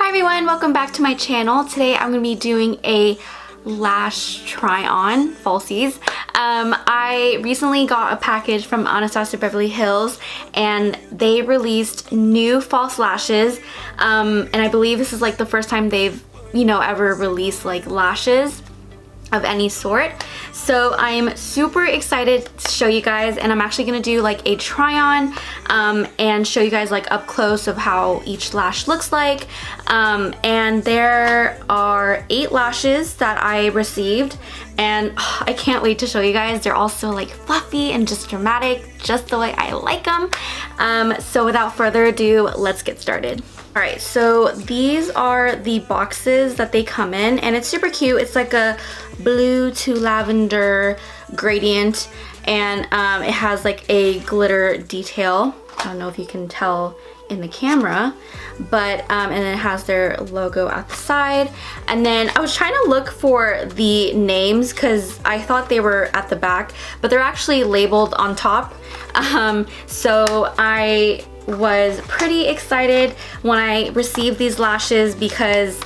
Hi everyone, welcome back to my channel. Today I'm going to be doing a lash try on falsies. I recently got a package from Anastasia Beverly Hills and they released new false lashes, and I believe this is like the first time they've ever released like lashes of any sort. So I'm super excited to show you guys, and I'm actually gonna do like a try on and show you guys like up close of how each lash looks like. And there are 8 lashes that I received, and I can't wait to show you guys. They're all so like fluffy and just dramatic, just the way I like them. So without further ado, let's get started. Alright, so these are the boxes that they come in, and it's super cute. It's like a blue to lavender gradient, and it has like a glitter detail. I don't know if you can tell in the camera, but and then it has their logo at the side. And then I was trying to look for the names because I thought they were at the back, but they're actually labeled on top. So I was pretty excited when I received these lashes because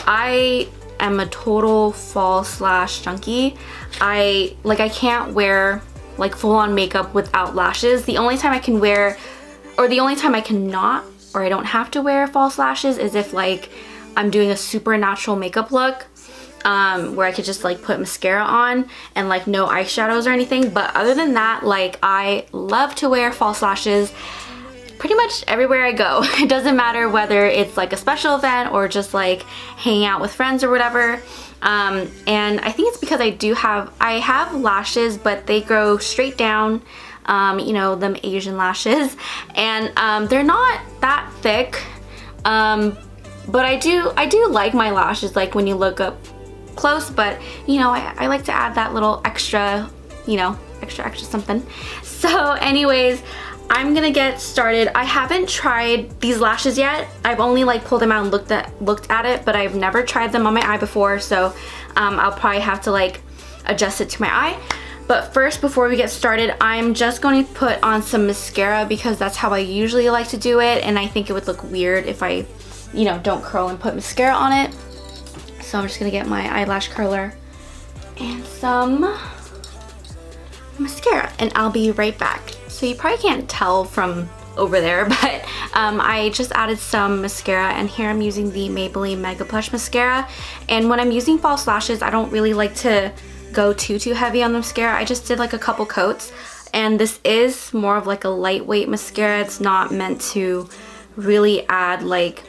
I am a total false lash junkie. I can't wear like full-on makeup without lashes. The only time I can wear, or the only time I cannot, or I don't have to wear false lashes is if like I'm doing a super natural makeup look, where I could just like put mascara on and like no eyeshadows or anything. But other than that, like I love to wear false lashes pretty much everywhere I go. It doesn't matter whether it's like a special event or just like hanging out with friends or whatever. And I think it's because I have lashes, but they grow straight down, them Asian lashes, and they're not that thick. But I do like my lashes like when you look up close, but I like to add that little extra, extra something. So anyways, I'm gonna get started. I haven't tried these lashes yet. I've only like pulled them out and looked at it, but I've never tried them on my eye before, so I'll probably have to like adjust it to my eye. But first, before we get started, I'm just going to put on some mascara because that's how I usually like to do it, and I think it would look weird if I don't curl and put mascara on it. So I'm just gonna get my eyelash curler and some mascara, and I'll be right back. So you probably can't tell from over there, but I just added some mascara, and here I'm using the Maybelline Mega Plush mascara. And when I'm using false lashes, I don't really like to go too heavy on the mascara. I just did like a couple coats, and this is more of like a lightweight mascara. It's not meant to really add like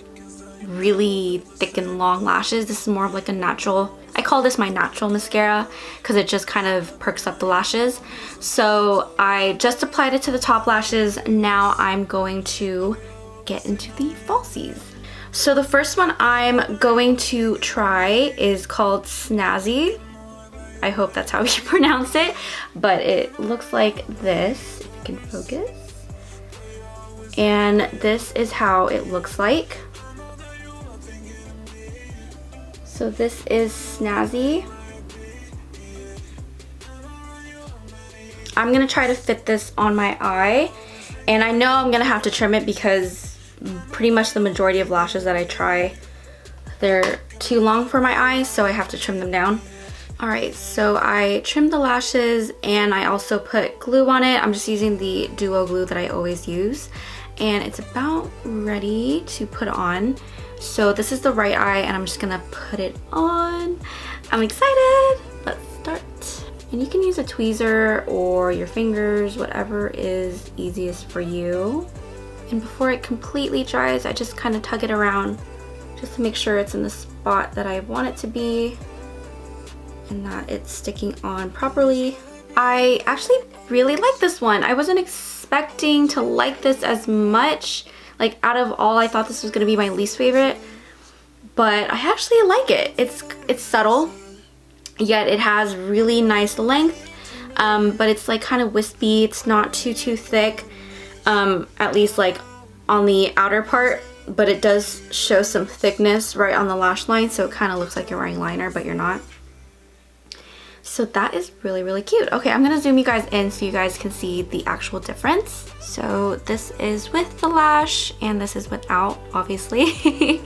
really thick and long lashes. This is more of like a natural, I call this my natural mascara because it just kind of perks up the lashes. So I just applied it to the top lashes. Now I'm going to get into the falsies. So the first one I'm going to try is called Snasy. I hope that's how you pronounce it, but it looks like this, if you can focus. And this is how it looks like. So this is Snasy. I'm gonna try to fit this on my eye, and I know I'm gonna have to trim it because pretty much the majority of lashes that I try, they're too long for my eyes, so I have to trim them down. Alright, so I trimmed the lashes and I also put glue on it. I'm just using the duo glue that I always use, and it's about ready to put on. So this is the right eye, and I'm just gonna put it on. I'm excited. Let's start. And you can use a tweezer or your fingers, whatever is easiest for you. And before it completely dries, I just kind of tug it around just to make sure it's in the spot that I want it to be and that it's sticking on properly. I actually really like this one. I wasn't expecting to like this as much. Like out of all, I thought this was gonna be my least favorite, but I actually like it. It's subtle, yet it has really nice length, but it's like kind of wispy. It's not too thick, at least like on the outer part, but it does show some thickness right on the lash line, so it kind of looks like you're wearing liner, but you're not. So that is really cute. Okay, I'm gonna zoom you guys in so you guys can see the actual difference. So this is with the lash and this is without, obviously.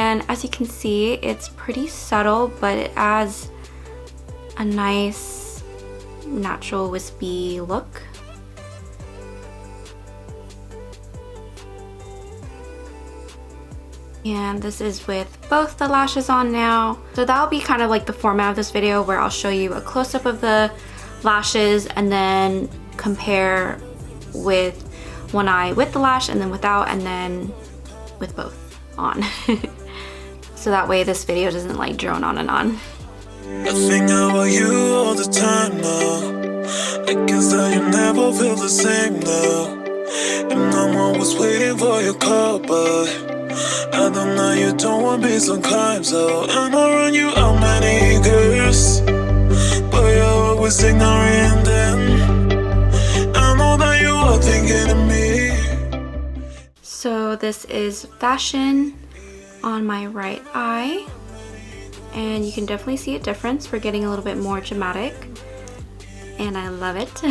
And as you can see, it's pretty subtle, but it adds a nice natural wispy look. And this is with both the lashes on now. So that'll be kind of like the format of this video, where I'll show you a close-up of the lashes and then compare with one eye with the lash and then without, and then with both on. So that way this video doesn't like drone on and on. I think about you all the time now. I guess that you never feel the same now. And I'm always waiting for your call, but I don't know, you don't want me sometimes, so and I run you out many girls, but you're always ignoring them. I know that you are thinking of me. So this is Fashion on my right eye, and you can definitely see a difference. We're getting a little bit more dramatic, and I love it.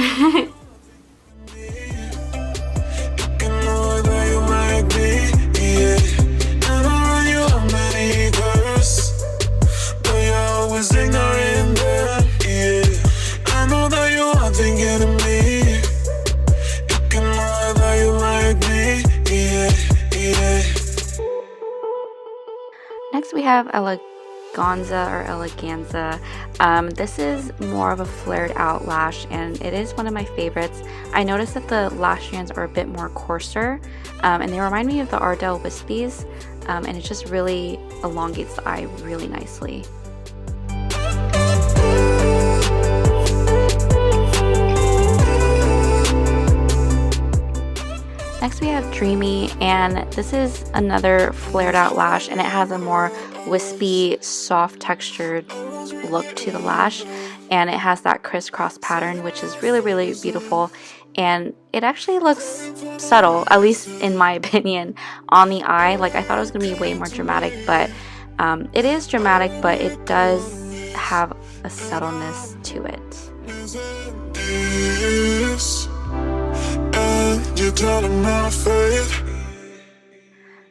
Next we have Eleganza or Eleganza. This is more of a flared out lash, and it is one of my favorites. I noticed that the lash strands are a bit more coarser, and they remind me of the Ardell Wispies, and it just really elongates the eye really nicely. Next we have Dreamy, and this is another flared out lash, and it has a more wispy, soft textured look to the lash, and it has that crisscross pattern, which is really, really beautiful. And it actually looks subtle, at least in my opinion, on the eye. Like, I thought it was going to be way more dramatic, but it is dramatic, but it does have a subtleness to it.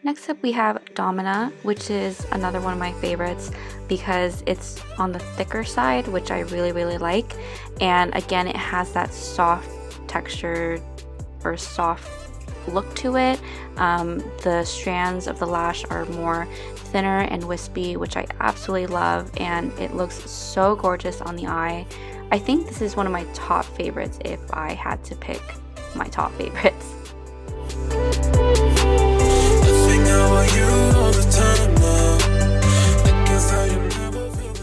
Next up we have Domina, which is another one of my favorites because it's on the thicker side, which I really, really like. And again, it has that soft texture or soft look to it. The strands of the lash are more thinner and wispy, which I absolutely love, and it looks so gorgeous on the eye. I think this is one of my top favorites if I had to pick my top favorites.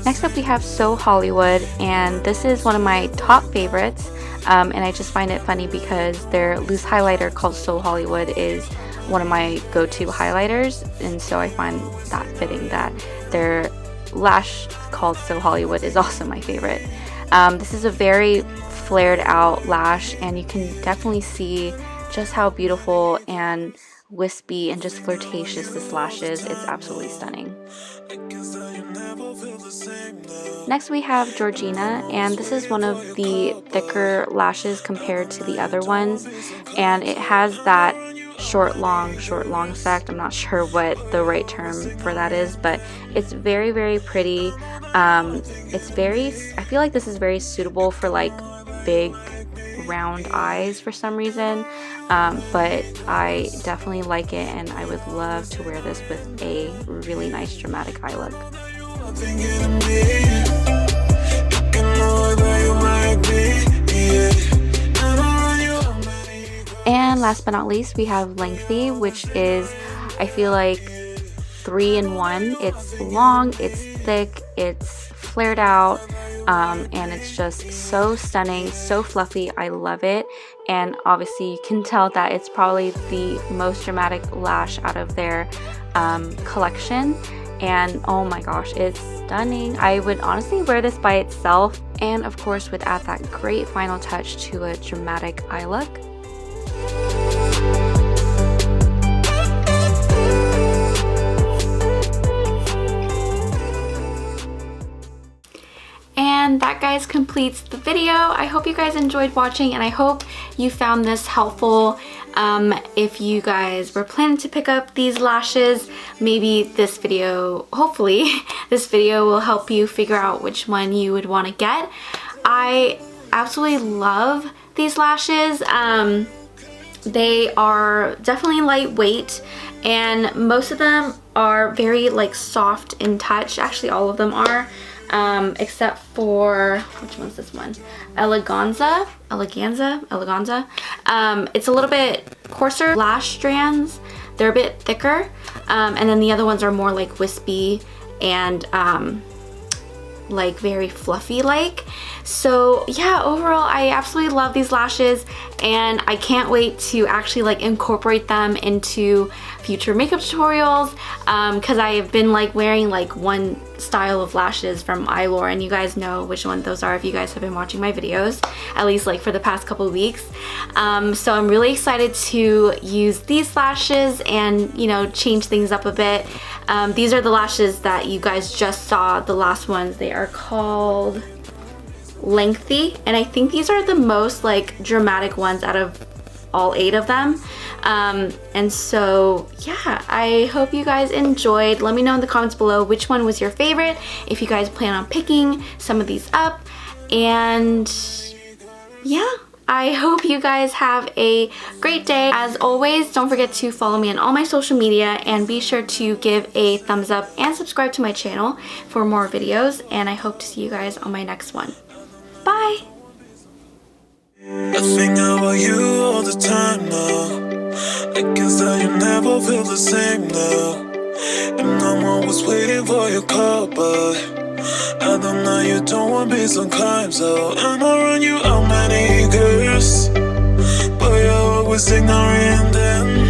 Next up we have So Hollywood, and this is one of my top favorites, and I just find it funny because their loose highlighter called So Hollywood is one of my go-to highlighters, and so I find that fitting that their lash called So Hollywood is also my favorite. This is a very flared out lash, and you can definitely see just how beautiful and wispy and just flirtatious this lash is. It's absolutely stunning. Next we have Georgina, and this is one of the thicker lashes compared to the other ones, and it has that short long effect. I'm not sure what the right term for that is, but it's very, very pretty. I feel like this is very suitable for like big round eyes for some reason, but I definitely like it, and I would love to wear this with a really nice dramatic eye look. And last but not least, we have Lengthy, which is, I feel like, 3 in 1. It's long, it's thick, it's flared out, and it's just so stunning, so fluffy. I love it, and obviously you can tell that it's probably the most dramatic lash out of their collection, and oh my gosh, it's stunning. I would honestly wear this by itself, and of course would add that great final touch to a dramatic eye look. And that, guys, completes the video. I hope you guys enjoyed watching, and I hope you found this helpful. If you guys were planning to pick up these lashes, maybe this video, hopefully, this video will help you figure out which one you would want to get. I absolutely love these lashes. They are definitely lightweight, and most of them are very like soft in touch. Actually, all of them are, except for, which one's this one? Eleganza. It's a little bit coarser lash strands. They're a bit thicker, and then the other ones are more like wispy and like very fluffy like. So yeah, overall I absolutely love these lashes, and I can't wait to actually like incorporate them into future makeup tutorials, because I have been like wearing like one style of lashes from Eyelure, and you guys know which one those are if you guys have been watching my videos, at least like for the past couple of weeks. So I'm really excited to use these lashes and, you know, change things up a bit. These are the lashes that you guys just saw, the last ones. They are called Lengthy, and I think these are the most like dramatic ones out of all 8 of them. And so yeah, I hope you guys enjoyed. Let me know in the comments below which one was your favorite, if you guys plan on picking some of these up. And yeah, I hope you guys have a great day. As always, don't forget to follow me on all my social media, and be sure to give a thumbs up and subscribe to my channel for more videos, and I hope to see you guys on my next one. Bye! I think about you all the time now. I guess that you never feel the same now. And I'm always waiting for your call, but I don't know, you don't want me sometimes, so and I run you out many girls, but you're always ignoring them.